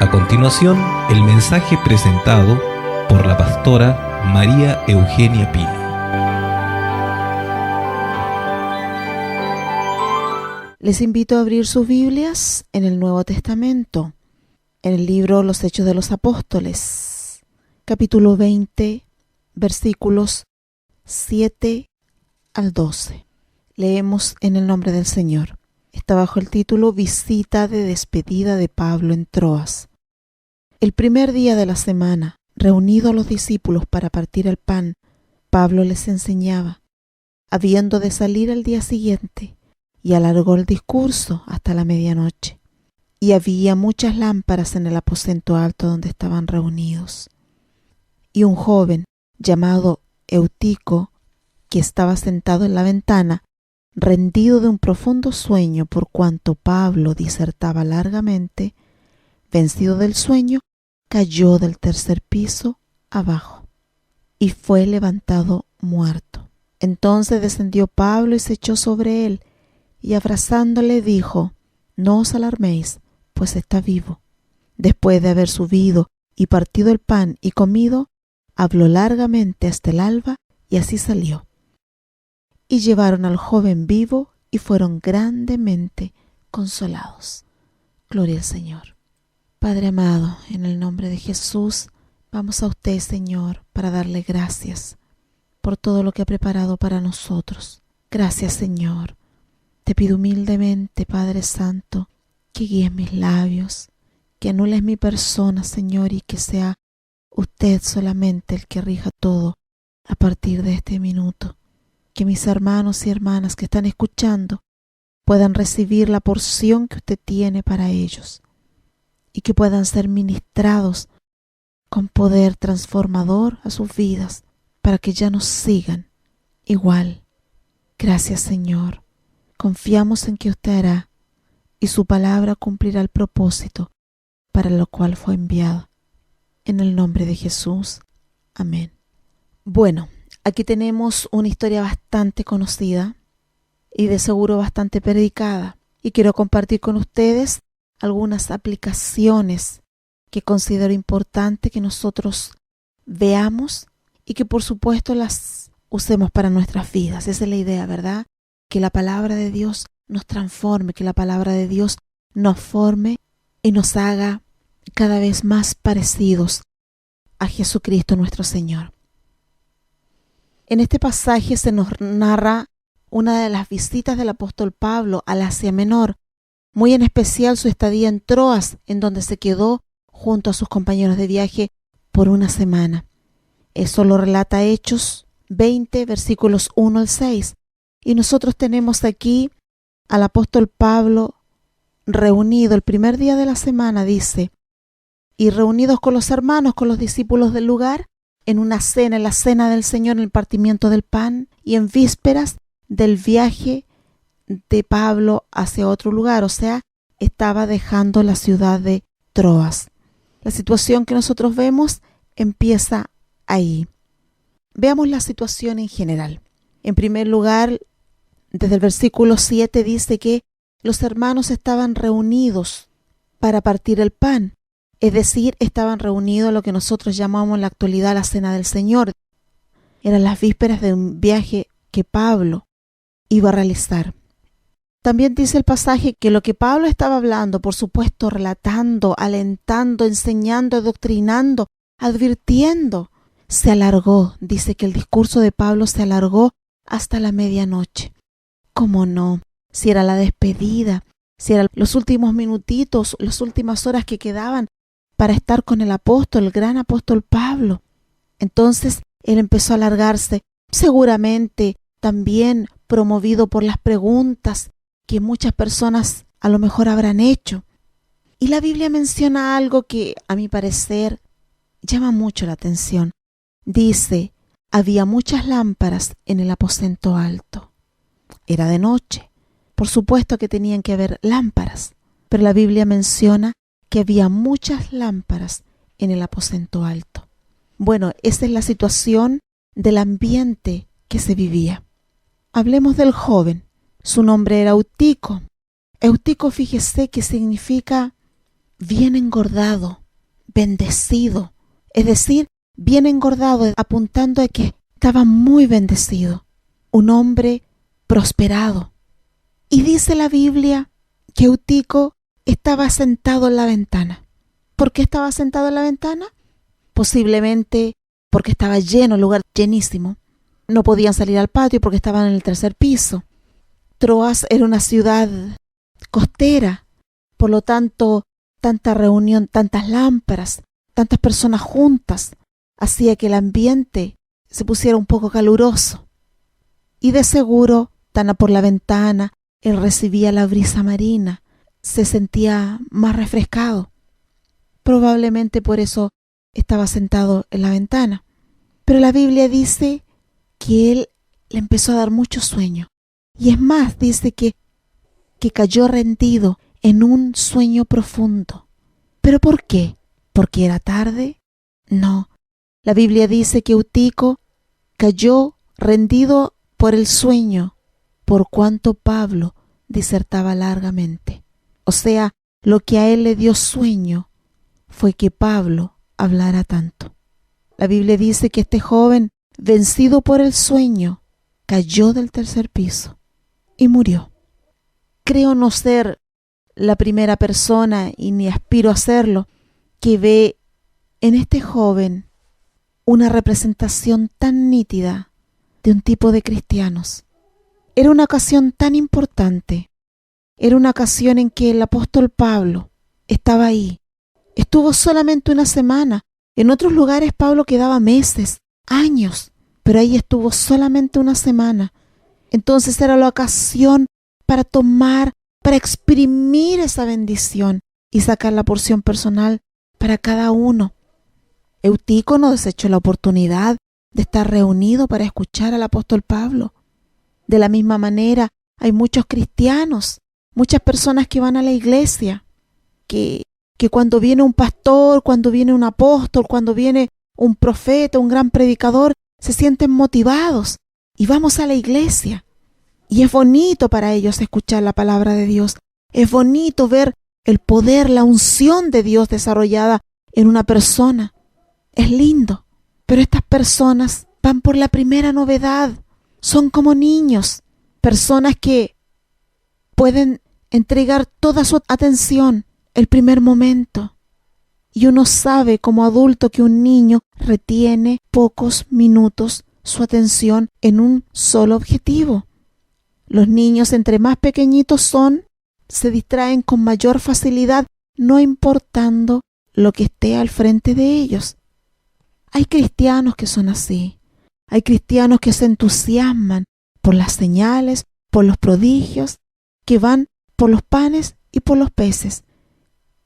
A continuación, el mensaje presentado por la pastora María Eugenia Pino. Les invito a abrir sus Biblias en el Nuevo Testamento, en el libro Los Hechos de los Apóstoles, capítulo 20, versículos 7 al 12. Leemos en el nombre del Señor. Está bajo el título Visita de despedida de Pablo en Troas. El primer día de la semana, reunidos los discípulos para partir el pan, Pablo les enseñaba, habiendo de salir al día siguiente, y alargó el discurso hasta la medianoche. Y había muchas lámparas en el aposento alto donde estaban reunidos. Y un joven llamado Eutico, que estaba sentado en la ventana, rendido de un profundo sueño por cuanto Pablo disertaba largamente, vencido del sueño, cayó del tercer piso abajo y fue levantado muerto. Entonces descendió Pablo y se echó sobre él y abrazándole dijo: «No os alarméis, pues está vivo». Después de haber subido y partido el pan y comido, habló largamente hasta el alba y así salió. Y llevaron al joven vivo y fueron grandemente consolados. Gloria al Señor. Padre amado, en el nombre de Jesús, vamos a usted, Señor, para darle gracias por todo lo que ha preparado para nosotros. Gracias, Señor. Te pido humildemente, Padre Santo, que guíes mis labios, que anules mi persona, Señor, y que sea usted solamente el que rija todo a partir de este minuto. Que mis hermanos y hermanas que están escuchando puedan recibir la porción que usted tiene para ellos y que puedan ser ministrados con poder transformador a sus vidas para que ya no sigan igual. Gracias, Señor. Confiamos en que usted hará y su palabra cumplirá el propósito para lo cual fue enviado. En el nombre de Jesús. Amén. Bueno, aquí tenemos una historia bastante conocida y de seguro bastante predicada, y quiero compartir con ustedes algunas aplicaciones que considero importante que nosotros veamos y que por supuesto las usemos para nuestras vidas. Esa es la idea, ¿verdad? Que la palabra de Dios nos transforme, que la palabra de Dios nos forme y nos haga cada vez más parecidos a Jesucristo nuestro Señor. En este pasaje se nos narra una de las visitas del apóstol Pablo al Asia Menor, muy en especial su estadía en Troas, en donde se quedó junto a sus compañeros de viaje por una semana. Eso lo relata Hechos 20, versículos 1 al 6. Y nosotros tenemos aquí al apóstol Pablo reunido el primer día de la semana, dice, y reunidos con los hermanos, con los discípulos del lugar, en una cena, en la cena del Señor, en el partimiento del pan, y en vísperas del viaje de Pablo hacia otro lugar, o sea, estaba dejando la ciudad de Troas. La situación que nosotros vemos empieza ahí. Veamos la situación en general. En primer lugar, desde el versículo 7 dice que los hermanos estaban reunidos para partir el pan, es decir, estaban reunidos lo que nosotros llamamos en la actualidad la Cena del Señor. Eran las vísperas de un viaje que Pablo iba a realizar. También dice el pasaje que lo que Pablo estaba hablando, por supuesto, relatando, alentando, enseñando, adoctrinando, advirtiendo, se alargó. Dice que el discurso de Pablo se alargó hasta la medianoche. ¿Cómo no? Si era la despedida, si eran los últimos minutitos, las últimas horas que quedaban para estar con el apóstol, el gran apóstol Pablo. Entonces él empezó a alargarse, seguramente también promovido por las preguntas que muchas personas a lo mejor habrán hecho. Y la Biblia menciona algo que a mi parecer llama mucho la atención. Dice, había muchas lámparas en el aposento alto. Era de noche. Por supuesto que tenían que haber lámparas, pero la Biblia menciona que había muchas lámparas en el aposento alto. Bueno, esa es la situación del ambiente que se vivía. Hablemos del joven. Su nombre era Eutico. Eutico, fíjese que significa bien engordado, bendecido, es decir, bien engordado, apuntando a que estaba muy bendecido, un hombre prosperado. Y dice la Biblia que Eutico estaba sentado en la ventana. ¿Por qué estaba sentado en la ventana? Posiblemente porque estaba lleno, el lugar llenísimo. No podían salir al patio porque estaban en el tercer piso. Troas era una ciudad costera, por lo tanto, tanta reunión, tantas lámparas, tantas personas juntas, hacía que el ambiente se pusiera un poco caluroso. Y de seguro, tan por la ventana, él recibía la brisa marina, se sentía más refrescado. Probablemente por eso estaba sentado en la ventana. Pero la Biblia dice que él le empezó a dar mucho sueño. Y es más, dice que cayó rendido en un sueño profundo. ¿Pero por qué? ¿Porque era tarde? No. La Biblia dice que Eutico cayó rendido por el sueño, por cuanto Pablo disertaba largamente. O sea, lo que a él le dio sueño fue que Pablo hablara tanto. La Biblia dice que este joven, vencido por el sueño, cayó del tercer piso y murió. Creo no ser la primera persona, y ni aspiro a serlo, que ve en este joven una representación tan nítida de un tipo de cristianos. Era una ocasión tan importante. Era una ocasión en que el apóstol Pablo estaba ahí. Estuvo solamente una semana. En otros lugares Pablo quedaba meses, años, pero ahí estuvo solamente una semana. Entonces era la ocasión para tomar, para exprimir esa bendición y sacar la porción personal para cada uno. Eutico no desechó la oportunidad de estar reunido para escuchar al apóstol Pablo. De la misma manera, hay muchos cristianos, muchas personas que van a la iglesia, que cuando viene un pastor, cuando viene un apóstol, cuando viene un profeta, un gran predicador, se sienten motivados y vamos a la iglesia. Y es bonito para ellos escuchar la palabra de Dios. Es bonito ver el poder, la unción de Dios desarrollada en una persona. Es lindo. Pero estas personas van por la primera novedad. Son como niños. Personas que pueden entregar toda su atención el primer momento. Y uno sabe como adulto que un niño retiene pocos minutos su atención en un solo objetivo. Los niños, entre más pequeñitos son, se distraen con mayor facilidad, no importando lo que esté al frente de ellos. Hay cristianos que son así. Hay cristianos que se entusiasman por las señales, por los prodigios, que van por los panes y por los peces.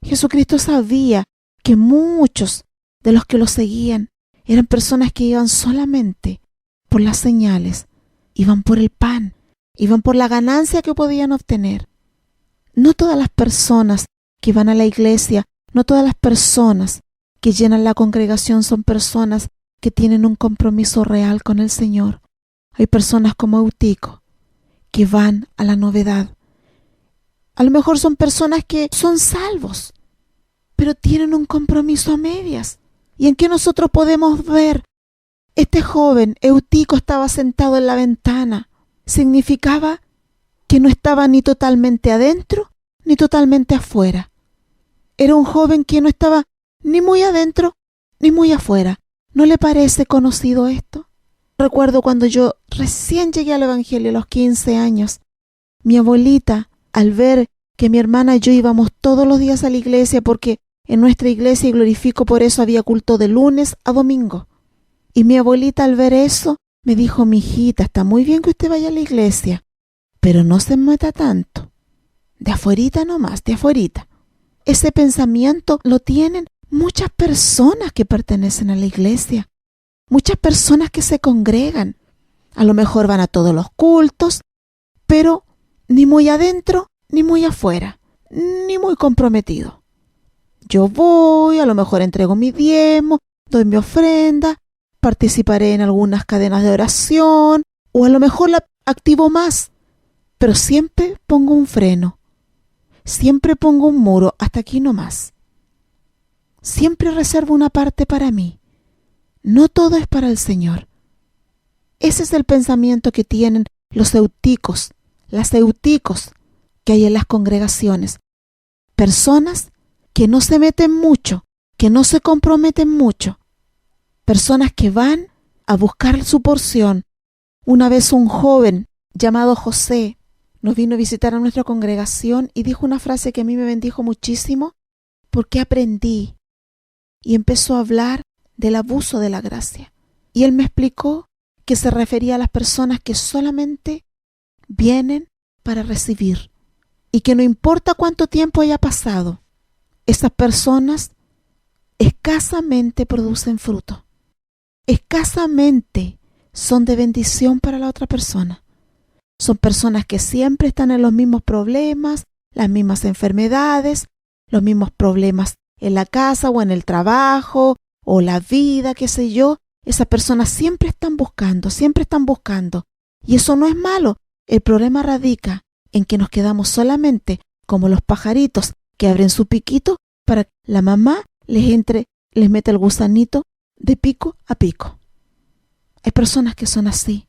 Jesucristo sabía que muchos de los que lo seguían eran personas que iban solamente por las señales, iban por el pan, iban por la ganancia que podían obtener. No todas las personas que van a la iglesia, no todas las personas que llenan la congregación son personas que tienen un compromiso real con el Señor. Hay personas como Eutico que van a la novedad. A lo mejor son personas que son salvos, pero tienen un compromiso a medias. ¿Y en qué nosotros podemos ver? Este joven Eutico estaba sentado en la ventana. Significaba que no estaba ni totalmente adentro ni totalmente afuera. Era un joven que no estaba ni muy adentro ni muy afuera. ¿No le parece conocido esto? Recuerdo cuando yo recién llegué al Evangelio a los 15 años. Mi abuelita, al ver que mi hermana y yo íbamos todos los días a la iglesia, porque en nuestra iglesia, y glorifico por eso, había culto de lunes a domingo. Y mi abuelita, al ver eso, me dijo: mijita, está muy bien que usted vaya a la iglesia, pero no se meta tanto. De afuerita nomás, de afuerita. Ese pensamiento lo tienen muchas personas que pertenecen a la iglesia. Muchas personas que se congregan. A lo mejor van a todos los cultos, pero ni muy adentro, ni muy afuera, ni muy comprometido. Yo voy, a lo mejor entrego mi diezmo, doy mi ofrenda, participaré en algunas cadenas de oración, o a lo mejor la activo más, pero siempre pongo un freno, siempre pongo un muro, hasta aquí nomás. siempre reservo una parte para mí. No todo es para el Señor. Ese es el pensamiento que tienen los euticos, las euticos que hay en las congregaciones. Personas que no se meten mucho, que no se comprometen mucho. Personas que van a buscar su porción. Una vez un joven llamado José nos vino a visitar a nuestra congregación y dijo una frase que a mí me bendijo muchísimo porque aprendí y empezó a hablar del abuso de la gracia. Y él me explicó que se refería a las personas que solamente vienen para recibir y que no importa cuánto tiempo haya pasado, esas personas escasamente producen fruto, escasamente son de bendición para la otra persona. Son personas que siempre están en los mismos problemas, las mismas enfermedades, los mismos problemas en la casa o en el trabajo o la vida, qué sé yo. Esas personas siempre están buscando. Y eso no es malo. El problema radica en que nos quedamos solamente como los pajaritos que abren su piquito para que la mamá les mete el gusanito de pico a pico. Hay personas que son así.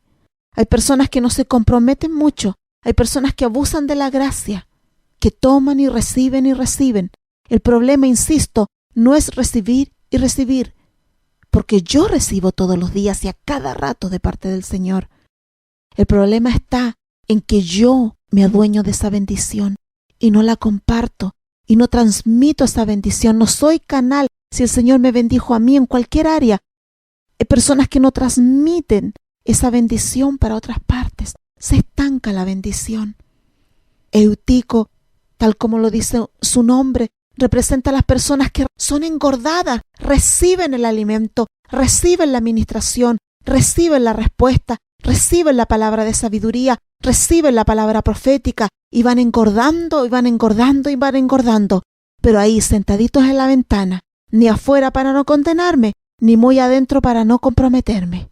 Hay personas que no se comprometen mucho. Hay personas que abusan de la gracia, que toman y reciben y reciben. El problema, insisto, no es recibir y recibir, porque yo recibo todos los días y a cada rato de parte del Señor. El problema está en que yo me adueño de esa bendición y no la comparto y no transmito esa bendición. No soy canal. Si el Señor me bendijo a mí en cualquier área, hay personas que no transmiten esa bendición para otras partes. Se estanca la bendición. Eutico, tal como lo dice su nombre, representa a las personas que son engordadas, reciben el alimento, reciben la administración, reciben la respuesta, reciben la palabra de sabiduría, reciben la palabra profética y van engordando y van engordando y van engordando. Pero ahí sentaditos en la ventana, ni afuera para no condenarme, ni muy adentro para no comprometerme.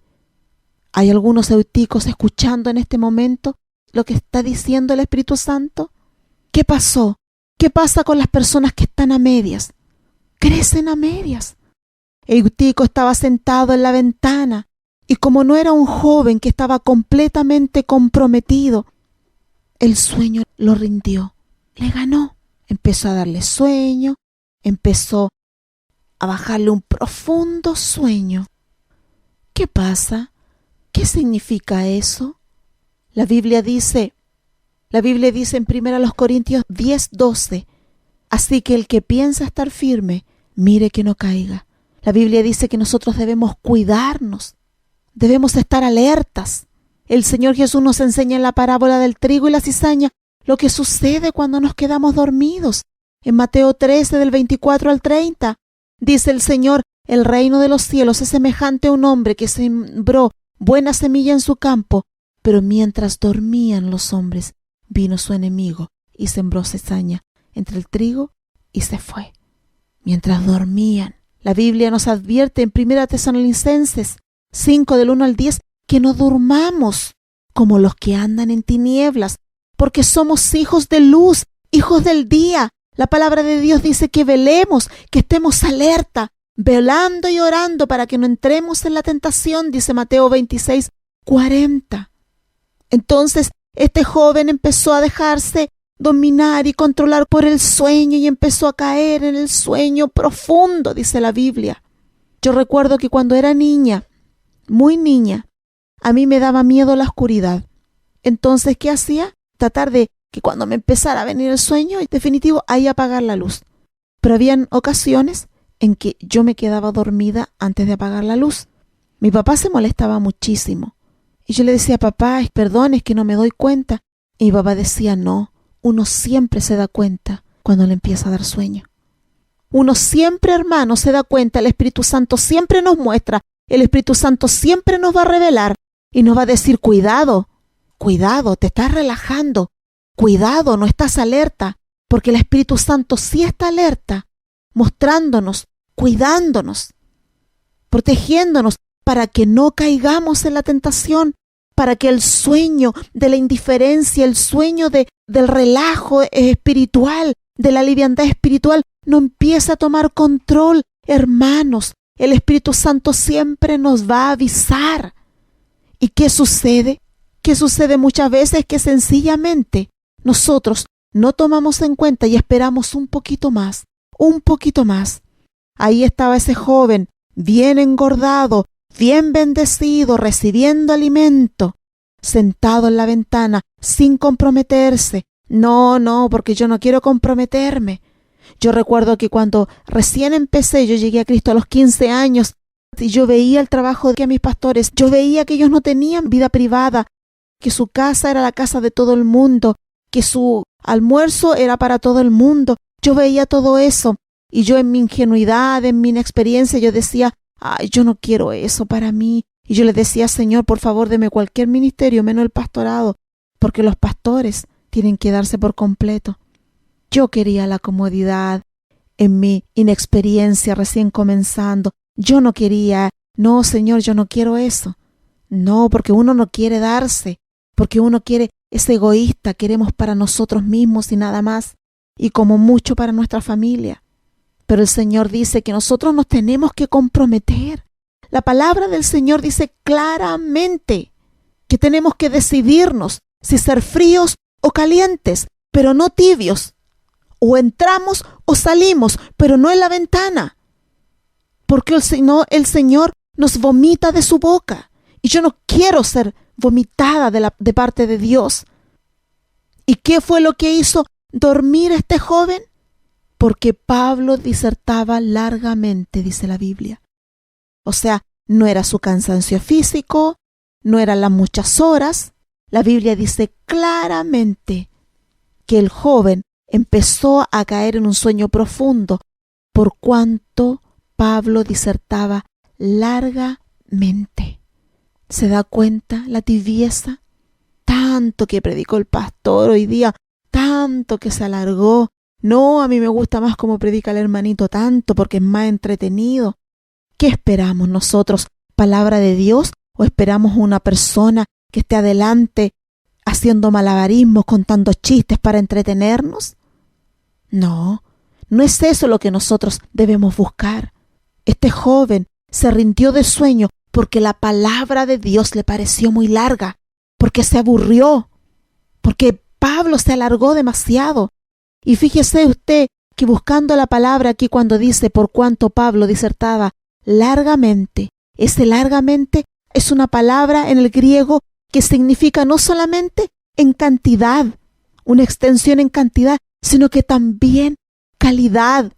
¿Hay algunos euticos escuchando en este momento lo que está diciendo el Espíritu Santo? ¿Qué pasó? ¿Qué pasa con las personas que están a medias? Crecen a medias. Eutico estaba sentado en la ventana y como no era un joven que estaba completamente comprometido, el sueño lo rindió, le ganó. Empezó a darle sueño, empezó a bajarle un profundo sueño. ¿Qué pasa? ¿Qué significa eso? La Biblia dice en 1 Corintios 10:12, así que el que piensa estar firme, mire que no caiga. La Biblia dice que nosotros debemos cuidarnos, debemos estar alertas. El Señor Jesús nos enseña en la parábola del trigo y la cizaña lo que sucede cuando nos quedamos dormidos. En Mateo 13, del 24 al 30, dice el Señor, el reino de los cielos es semejante a un hombre que sembró buena semilla en su campo, pero mientras dormían los hombres, vino su enemigo y sembró cizaña entre el trigo y se fue. Mientras dormían. La Biblia nos advierte en 1 Tesalonicenses 5, del 1 al 10, que no durmamos como los que andan en tinieblas, porque somos hijos de luz, hijos del día. La palabra de Dios dice que velemos, que estemos alerta, velando y orando para que no entremos en la tentación, dice Mateo 26:40. Entonces, este joven empezó a dejarse dominar y controlar por el sueño y empezó a caer en el sueño profundo, dice la Biblia. Yo recuerdo que cuando era niña, muy niña, a mí me daba miedo la oscuridad. Entonces, ¿qué hacía? Tratar de que cuando me empezara a venir el sueño, en definitivo, ahí apagar la luz. Pero habían ocasiones en que yo me quedaba dormida antes de apagar la luz. Mi papá se molestaba muchísimo. Y yo le decía, papá, perdón, es que no me doy cuenta. Y mi papá decía, no, uno siempre se da cuenta cuando le empieza a dar sueño. Uno siempre, hermano, se da cuenta, el Espíritu Santo siempre nos muestra, el Espíritu Santo siempre nos va a revelar y nos va a decir, cuidado, cuidado, te estás relajando, cuidado, no estás alerta, porque el Espíritu Santo sí está alerta, mostrándonos, cuidándonos, protegiéndonos para que no caigamos en la tentación, para que el sueño de la indiferencia, el sueño del relajo espiritual, de la liviandad espiritual, no empiece a tomar control Hermanos, el Espíritu Santo siempre nos va a avisar. ¿Y qué sucede? ¿Qué sucede muchas veces? Que sencillamente nosotros no tomamos en cuenta y esperamos un poquito más, un poquito más. Ahí estaba ese joven, bien engordado, bien bendecido, recibiendo alimento, sentado en la ventana, sin comprometerse. No, porque yo no quiero comprometerme. Yo recuerdo que cuando recién empecé, yo llegué a Cristo a los 15 años, y yo veía el trabajo de mis pastores, yo veía que ellos no tenían vida privada, que su casa era la casa de todo el mundo, que su almuerzo era para todo el mundo. Yo veía todo eso, y yo en mi ingenuidad, en mi inexperiencia, yo decía, ay, yo no quiero eso para mí. Y yo le decía, Señor, por favor, deme cualquier ministerio, menos el pastorado, porque los pastores tienen que darse por completo. Yo quería la comodidad en mi inexperiencia recién comenzando. Yo no quería, no, Señor, yo no quiero eso. No, porque uno no quiere darse, porque uno es egoísta, queremos para nosotros mismos y nada más, y como mucho para nuestra familia. Pero el Señor dice que nosotros nos tenemos que comprometer. La palabra del Señor dice claramente que tenemos que decidirnos si ser fríos o calientes, pero no tibios. O entramos o salimos, pero no en la ventana. Porque el Señor nos vomita de su boca. Y yo no quiero ser vomitada de parte de Dios. ¿Y qué fue lo que hizo dormir a este joven? Porque Pablo disertaba largamente, dice la Biblia. O sea, no era su cansancio físico, no eran las muchas horas. La Biblia dice claramente que el joven empezó a caer en un sueño profundo por cuanto Pablo disertaba largamente. ¿Se da cuenta la tibieza? Tanto que predicó el pastor hoy día, tanto que se alargó. No, a mí me gusta más como predica el hermanito tanto porque es más entretenido. ¿Qué esperamos nosotros? ¿Palabra de Dios o esperamos una persona que esté adelante haciendo malabarismos, contando chistes para entretenernos? No es eso lo que nosotros debemos buscar. Este joven se rindió de sueño porque la palabra de Dios le pareció muy larga, porque se aburrió, porque Pablo se alargó demasiado. Y fíjese usted que buscando la palabra aquí cuando dice por cuanto Pablo disertaba largamente, ese largamente es una palabra en el griego que significa no solamente en cantidad, una extensión en cantidad, sino que también calidad,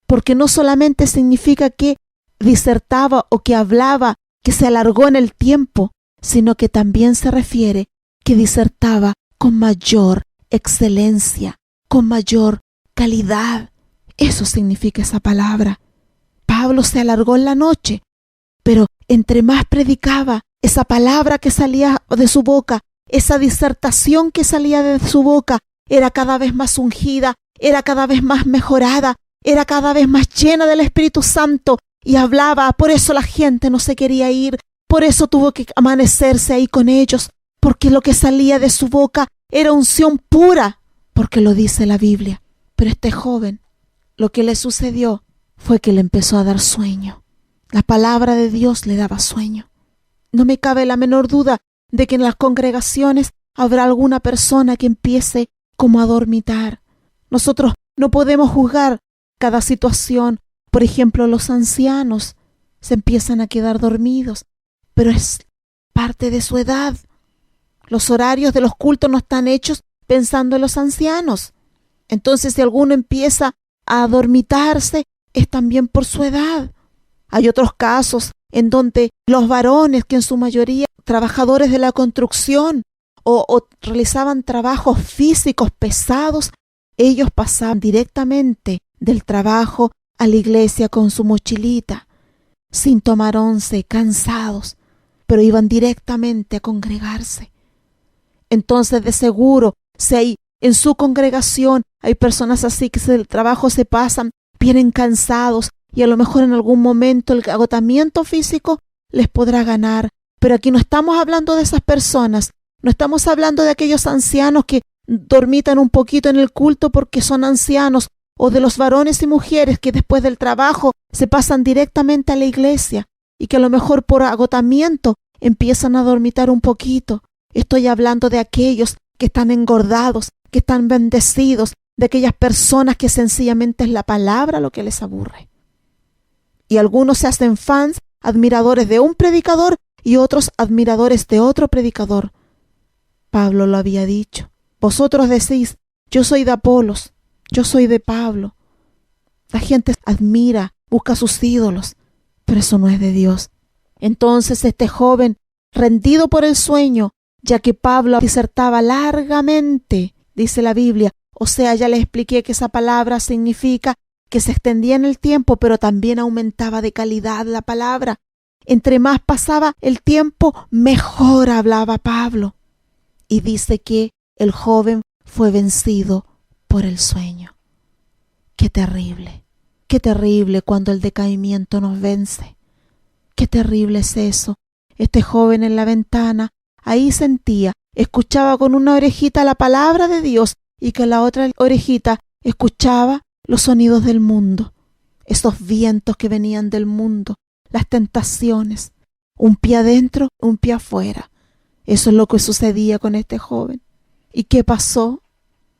porque no solamente significa que disertaba o que hablaba, que se alargó en el tiempo, sino que también se refiere que disertaba con mayor excelencia, con mayor calidad. Eso significa esa palabra. Pablo se alargó en la noche, pero entre más predicaba, esa palabra que salía de su boca, esa disertación que salía de su boca, era cada vez más ungida, era cada vez más mejorada, era cada vez más llena del Espíritu Santo y hablaba. Por eso la gente no se quería ir, por eso tuvo que amanecerse ahí con ellos, porque lo que salía de su boca era unción pura, porque lo dice la Biblia. Pero este joven, lo que le sucedió fue que le empezó a dar sueño. La palabra de Dios le daba sueño. No me cabe la menor duda de que en las congregaciones habrá alguna persona que empiece como a dormitar. Nosotros no podemos juzgar cada situación. Por ejemplo, los ancianos se empiezan a quedar dormidos, pero es parte de su edad. Los horarios de los cultos no están hechos pensando en los ancianos. Entonces, si alguno empieza a dormitarse, es también por su edad. Hay otros casos en donde los varones, que en su mayoría trabajadores de la construcción o realizaban trabajos físicos pesados, ellos pasaban directamente del trabajo a la iglesia con su mochilita, sin tomar once, cansados, pero iban directamente a congregarse. Entonces, de seguro, si hay en su congregación hay personas así que del trabajo se pasan, vienen cansados y a lo mejor en algún momento el agotamiento físico les podrá ganar. Pero aquí no estamos hablando de esas personas, no estamos hablando de aquellos ancianos que dormitan un poquito en el culto porque son ancianos. o de los varones y mujeres que después del trabajo se pasan directamente a la iglesia y que a lo mejor por agotamiento empiezan a dormitar un poquito. Estoy hablando de aquellos que están engordados, que están bendecidos, de aquellas personas que sencillamente es la palabra lo que les aburre. Y algunos se hacen fans, admiradores de un predicador y otros admiradores de otro predicador. Pablo lo había dicho. Vosotros decís, yo soy de Apolos, yo soy de Pablo. La gente admira, busca sus ídolos, pero eso no es de Dios. Entonces este joven, rendido por el sueño, ya que Pablo disertaba largamente, dice la Biblia, o sea, ya les expliqué que esa palabra significa que se extendía en el tiempo, pero también aumentaba de calidad la palabra. Entre más pasaba el tiempo, mejor hablaba Pablo. Y dice que el joven fue vencido por el sueño. Qué terrible cuando el decaimiento nos vence. Qué terrible es eso. Este joven en la ventana, ahí sentía, escuchaba con una orejita la palabra de Dios y con la otra orejita escuchaba los sonidos del mundo, esos vientos que venían del mundo, las tentaciones, un pie adentro, un pie afuera. Eso es lo que sucedía con este joven. ¿Y qué pasó?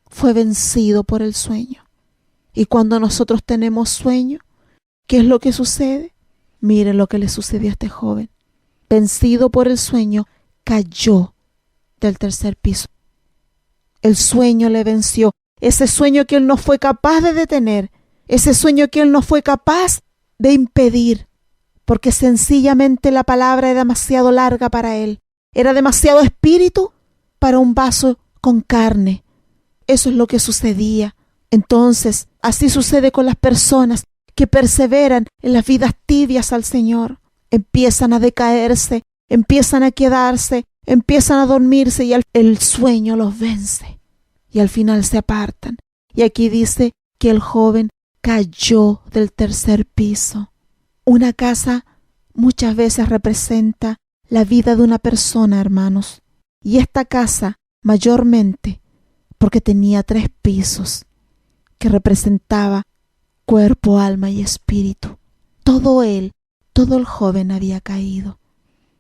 Fue vencido por el sueño. Y cuando nosotros tenemos sueño, ¿qué es lo que sucede? Mire lo que le sucedió a este joven. Vencido por el sueño, cayó del tercer piso. El sueño le venció. Ese sueño que él no fue capaz de detener. Ese sueño que él no fue capaz de impedir. Porque sencillamente la palabra era demasiado larga para él. Era demasiado espíritu para un vaso con carne. Eso es lo que sucedía. Entonces, así sucede con las personas que perseveran en las vidas tibias al Señor. Empiezan a decaerse, empiezan a quedarse, empiezan a dormirse y el sueño los vence. Y al final se apartan. Y aquí dice que el joven cayó del tercer piso. Una casa muchas veces representa la vida de una persona, hermanos. Y esta casa mayormente porque tenía 3 pisos que representaba cuerpo, alma y espíritu. Todo el joven había caído.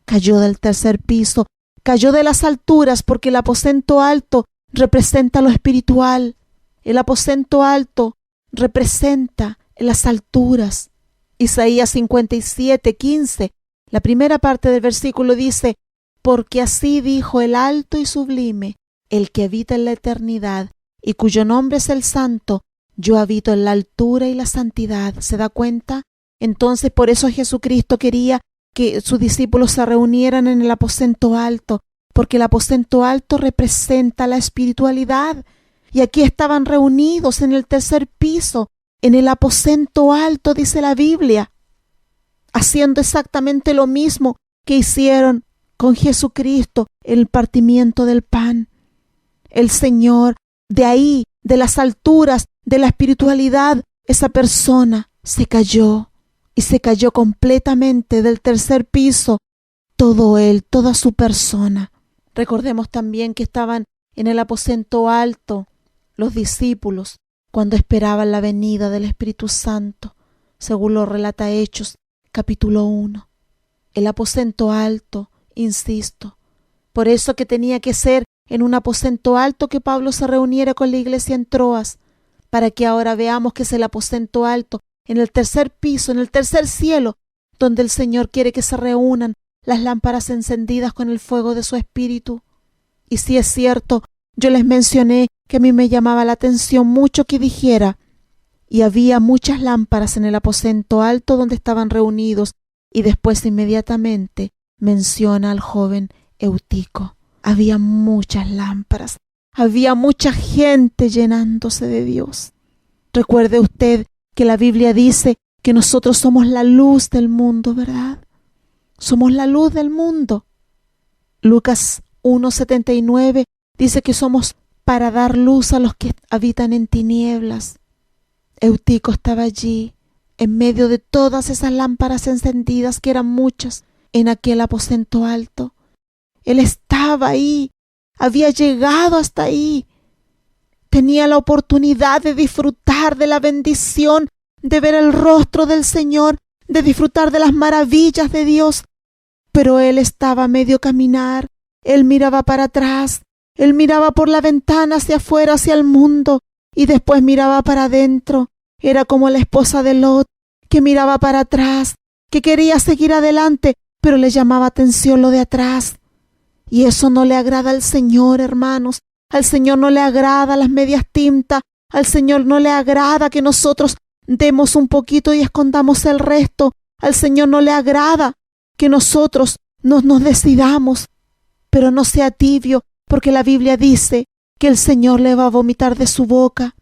Cayó del tercer piso, cayó de las alturas porque el aposento alto representa lo espiritual. El aposento alto representa las alturas. Isaías 57:15, la primera parte del versículo dice: porque así dijo el alto y sublime, el que habita en la eternidad y cuyo nombre es el Santo, yo habito en la altura y la santidad. ¿Se da cuenta? Entonces por eso Jesucristo quería que sus discípulos se reunieran en el aposento alto, porque el aposento alto representa la espiritualidad. Y aquí estaban reunidos en el tercer piso, en el aposento alto, dice la Biblia, haciendo exactamente lo mismo que hicieron con Jesucristo, el partimiento del pan. El Señor, de ahí, de las alturas, de la espiritualidad, esa persona se cayó y se cayó completamente del tercer piso, todo él, toda su persona. Recordemos también que estaban en el aposento alto los discípulos cuando esperaban la venida del Espíritu Santo, según lo relata Hechos, capítulo 1. El aposento alto, insisto, por eso que tenía que ser en un aposento alto que Pablo se reuniera con la iglesia en Troas, para que ahora veamos que es el aposento alto, en el tercer piso, en el tercer cielo, donde el Señor quiere que se reúnan las lámparas encendidas con el fuego de su Espíritu. Y si es cierto, yo les mencioné que a mí me llamaba la atención mucho que dijera, y había muchas lámparas en el aposento alto donde estaban reunidos, y después inmediatamente menciona al joven Eutico. Había muchas lámparas, había mucha gente llenándose de Dios. Recuerde usted que la Biblia dice que nosotros somos la luz del mundo, ¿verdad? Somos la luz del mundo. Lucas 1:79 dice que somos para dar luz a los que habitan en tinieblas. Eutico estaba allí, en medio de todas esas lámparas encendidas, que eran muchas, en aquel aposento alto. Él estaba ahí, había llegado hasta ahí. tenía la oportunidad de disfrutar de la bendición, de ver el rostro del Señor, de disfrutar de las maravillas de Dios. Pero él estaba a medio caminar, él miraba para atrás, él miraba por la ventana hacia afuera, hacia el mundo, y después miraba para adentro. Era como la esposa de Lot, que miraba para atrás, que quería seguir adelante, pero le llamaba atención lo de atrás. Y eso no le agrada al Señor, hermanos. Al Señor no le agrada las medias tintas, al Señor no le agrada que nosotros demos un poquito y escondamos el resto. Al Señor no le agrada que nosotros nos decidamos, pero no sea tibio, porque la Biblia dice que el Señor le va a vomitar de su boca.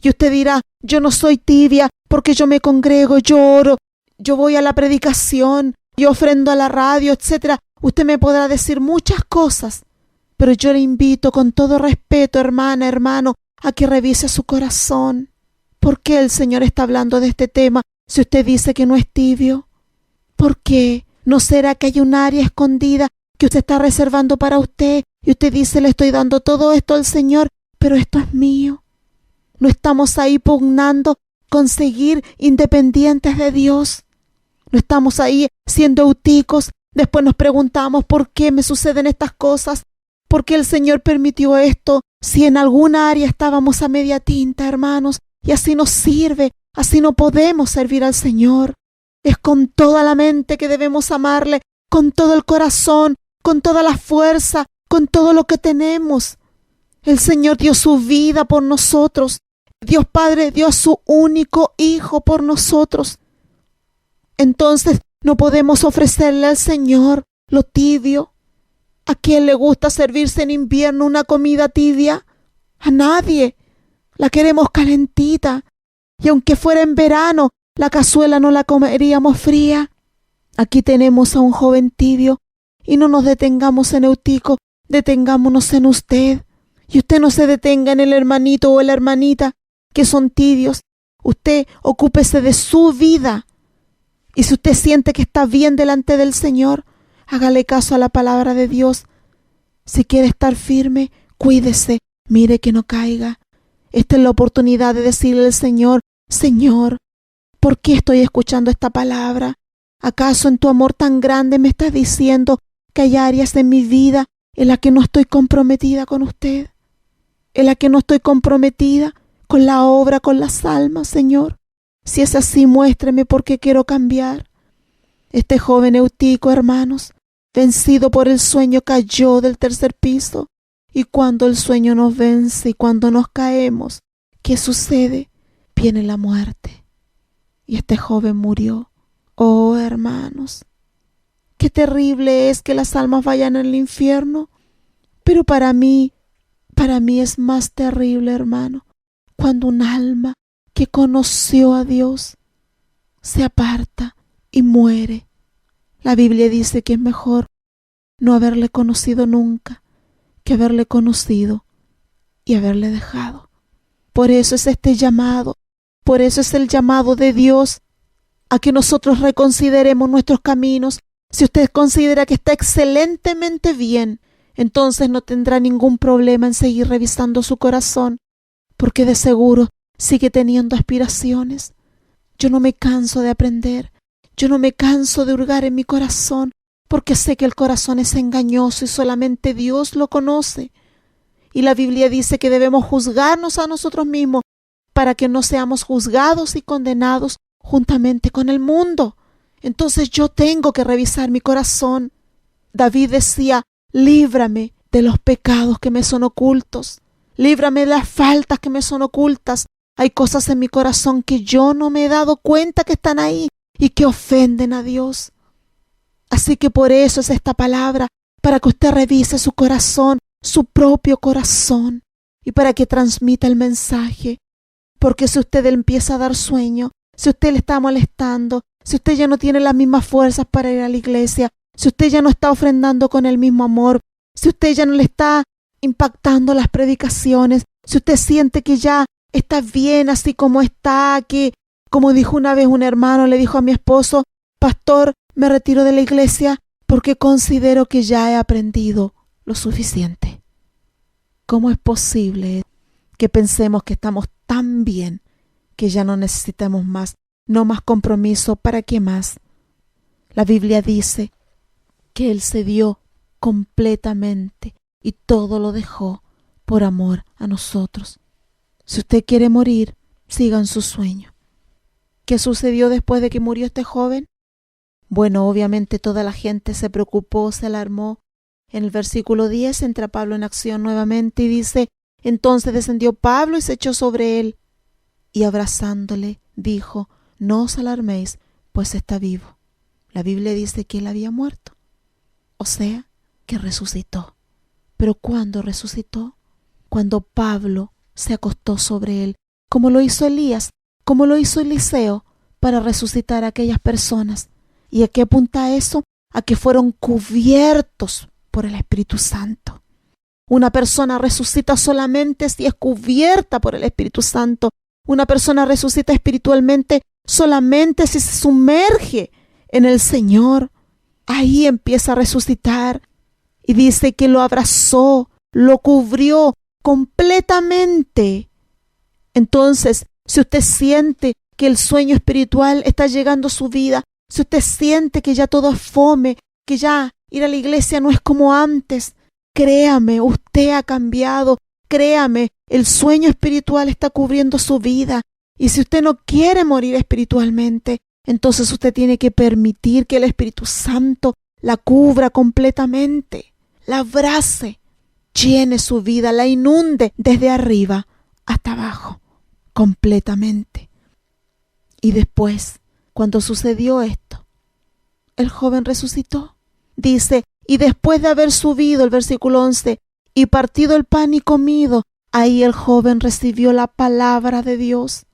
Y usted dirá, yo no soy tibia porque yo me congrego, yo oro, yo voy a la predicación, yo ofrendo a la radio, etc. Usted me podrá decir muchas cosas, pero yo le invito con todo respeto, hermana, hermano, a que revise su corazón. ¿Por qué el Señor está hablando de este tema si usted dice que no es tibio? ¿Por qué? ¿No será que hay un área escondida que usted está reservando para usted y usted dice, le estoy dando todo esto al Señor, pero esto es mío? ¿No estamos ahí pugnando con seguir independientes de Dios? ¿No estamos ahí siendo euticos? Después nos preguntamos, ¿por qué me suceden estas cosas? ¿Por qué el Señor permitió esto? Si en alguna área estábamos a media tinta, hermanos, y así nos sirve, así no podemos servir al Señor. Es con toda la mente que debemos amarle, con todo el corazón, con toda la fuerza, con todo lo que tenemos. El Señor dio su vida por nosotros. Dios Padre dio a su único Hijo por nosotros. Entonces no podemos ofrecerle al Señor lo tibio. ¿A quién le gusta servirse en invierno una comida tibia? A nadie. La queremos calentita. Y aunque fuera en verano, la cazuela no la comeríamos fría. Aquí tenemos a un joven tibio y no nos detengamos en Eutico, detengámonos en usted. Y usted no se detenga en el hermanito o la hermanita que son tibios. Usted ocúpese de su vida. Y si usted siente que está bien delante del Señor, hágale caso a la palabra de Dios. Si quiere estar firme, cuídese, mire que no caiga. Esta es la oportunidad de decirle al Señor, Señor, ¿por qué estoy escuchando esta palabra? ¿Acaso en tu amor tan grande me estás diciendo que hay áreas de mi vida en las que no estoy comprometida con usted? ¿En las que no estoy comprometida con la obra, con las almas, Señor? Si es así, muéstreme por qué quiero cambiar. Este joven Eutico, hermanos, vencido por el sueño, cayó del tercer piso. Y cuando el sueño nos vence y cuando nos caemos, ¿qué sucede? Viene la muerte. Y este joven murió. Oh, hermanos, qué terrible es que las almas vayan al infierno. Pero para mí es más terrible, hermano, cuando un alma que conoció a Dios se aparta y muere. La Biblia dice que es mejor no haberle conocido nunca que haberle conocido y haberle dejado. Por eso es este llamado, por eso es el llamado de Dios a que nosotros reconsideremos nuestros caminos. Si usted considera que está excelentemente bien, entonces no tendrá ningún problema en seguir revisando su corazón, porque de seguro sigue teniendo aspiraciones. Yo no me canso de aprender, yo no me canso de hurgar en mi corazón, porque sé que el corazón es engañoso y solamente Dios lo conoce. Y la Biblia dice que debemos juzgarnos a nosotros mismos para que no seamos juzgados y condenados juntamente con el mundo. Entonces yo tengo que revisar mi corazón. David decía, líbrame de los pecados que me son ocultos, líbrame de las faltas que me son ocultas. Hay cosas en mi corazón que yo no me he dado cuenta que están ahí y que ofenden a Dios. Así que por eso es esta palabra, para que usted revise su corazón, su propio corazón, y para que transmita el mensaje. Porque si usted le empieza a dar sueño, si usted le está molestando, si usted ya no tiene las mismas fuerzas para ir a la iglesia, si usted ya no está ofrendando con el mismo amor, si usted ya no le está impactando las predicaciones, si usted siente que ya está bien así como está, que como dijo una vez un hermano, le dijo a mi esposo, pastor, me retiro de la iglesia porque considero que ya he aprendido lo suficiente. ¿Cómo es posible que pensemos que estamos tan bien que ya no necesitamos más, no más compromiso, ¿para qué más? La Biblia dice que Él se dio completamente y todo lo dejó por amor a nosotros. Si usted quiere morir, sigan su sueño. ¿Qué sucedió después de que murió este joven? Bueno, obviamente toda la gente se preocupó, se alarmó. En el versículo 10 entra Pablo en acción nuevamente y dice: entonces descendió Pablo y se echó sobre él, y abrazándole dijo: no os alarméis, pues está vivo. La Biblia dice que él había muerto, o sea, que resucitó. ¿Pero cuándo resucitó? Cuando Pablo se acostó sobre él, como lo hizo Elías, como lo hizo Eliseo, para resucitar a aquellas personas. ¿Y a qué apunta eso? A que fueron cubiertos por el Espíritu Santo. Una persona resucita solamente si es cubierta por el Espíritu Santo. Una persona resucita espiritualmente solamente si se sumerge en el Señor. Ahí empieza a resucitar. Y dice que lo abrazó, lo cubrió completamente. Entonces, si usted siente que el sueño espiritual está llegando a su vida, si usted siente que ya todo es fome, que ya ir a la iglesia no es como antes, créame, usted ha cambiado. Créame, el sueño espiritual está cubriendo su vida. Y si usted no quiere morir espiritualmente, entonces usted tiene que permitir que el Espíritu Santo la cubra completamente, la abrace, llene su vida, la inunde desde arriba hasta abajo, completamente. Y después, cuando sucedió esto, el joven resucitó. Dice: y después de haber subido, el versículo 11, y partido el pan y comido, ahí el joven recibió la palabra de Dios.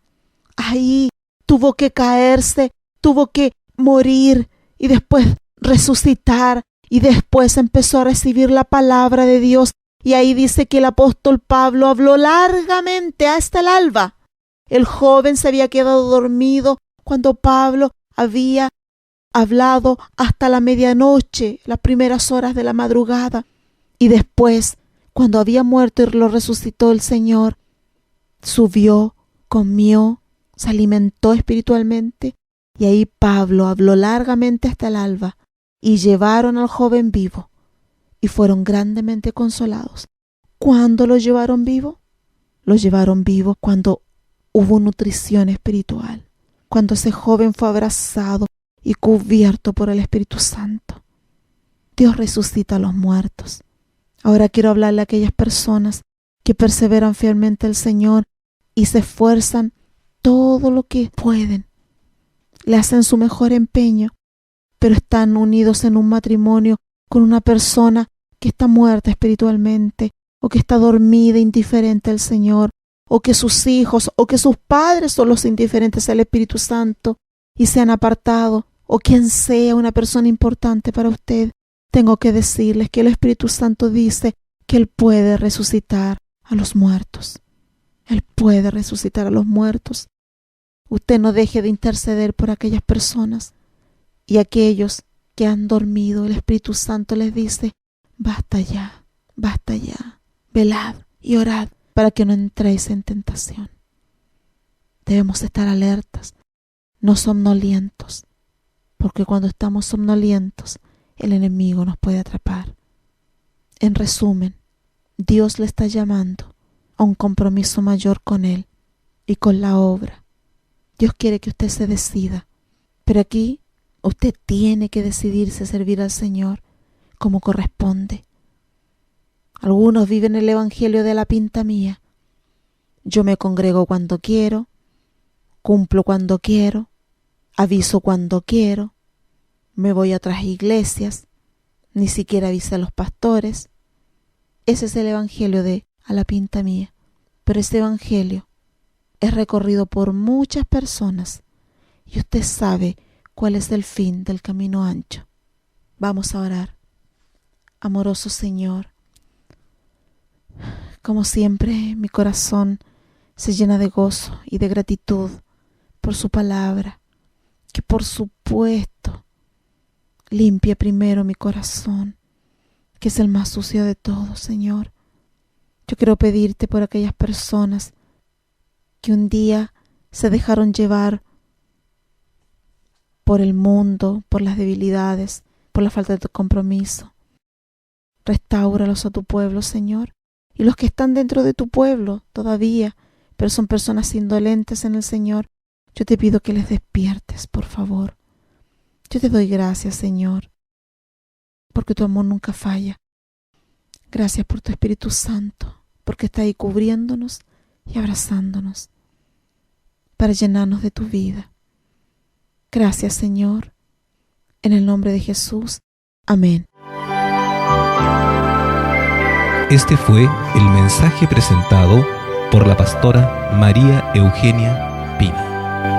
Ahí tuvo que caerse, tuvo que morir y después resucitar, y después empezó a recibir la palabra de Dios. Y ahí dice que el apóstol Pablo habló largamente hasta el alba. El joven se había quedado dormido cuando Pablo había hablado hasta la medianoche, las primeras horas de la madrugada. Y después, cuando había muerto y lo resucitó el Señor, subió, comió, se alimentó espiritualmente. Y ahí Pablo habló largamente hasta el alba, y llevaron al joven vivo, y fueron grandemente consolados. ¿Cuándo lo llevaron vivo? Lo llevaron vivo cuando hubo nutrición espiritual, cuando ese joven fue abrazado y cubierto por el Espíritu Santo. Dios resucita a los muertos. Ahora quiero hablarle a aquellas personas que perseveran fielmente al Señor y se esfuerzan todo lo que pueden. Le hacen su mejor empeño, pero están unidos en un matrimonio con una persona que está muerta espiritualmente, o que está dormida, indiferente al Señor, o que sus hijos o que sus padres son los indiferentes al Espíritu Santo y se han apartado, o quien sea una persona importante para usted. Tengo que decirles que el Espíritu Santo dice que Él puede resucitar a los muertos. Él puede resucitar a los muertos. Usted no deje de interceder por aquellas personas, y aquellos que han dormido, el Espíritu Santo les dice: basta ya, velad y orad para que no entréis en tentación. Debemos estar alertas, no somnolientos, porque cuando estamos somnolientos, el enemigo nos puede atrapar. En resumen, Dios le está llamando a un compromiso mayor con Él y con la obra. Dios quiere que usted se decida, pero aquí usted tiene que decidirse a servir al Señor como corresponde. Algunos viven el evangelio de la pinta mía. Yo me congrego cuando quiero, cumplo cuando quiero, aviso cuando quiero, me voy a otras iglesias, ni siquiera avisé a los pastores. Ese es el evangelio de a la pinta mía. Pero ese evangelio es recorrido por muchas personas y usted sabe cuál es el fin del camino ancho. Vamos a orar. Amoroso Señor, como siempre mi corazón se llena de gozo y de gratitud por su palabra, que por supuesto limpia primero mi corazón, que es el más sucio de todos, Señor. Yo quiero pedirte por aquellas personas que un día se dejaron llevar por el mundo, por las debilidades, por la falta de tu compromiso. Restáuralos a tu pueblo, Señor. Y los que están dentro de tu pueblo todavía, pero son personas indolentes en el Señor, yo te pido que les despiertes, por favor. Yo te doy gracias, Señor, porque tu amor nunca falla. Gracias por tu Espíritu Santo, porque está ahí cubriéndonos y abrazándonos para llenarnos de tu vida. Gracias, Señor. En el nombre de Jesús. Amén. Este fue el mensaje presentado por la pastora María Eugenia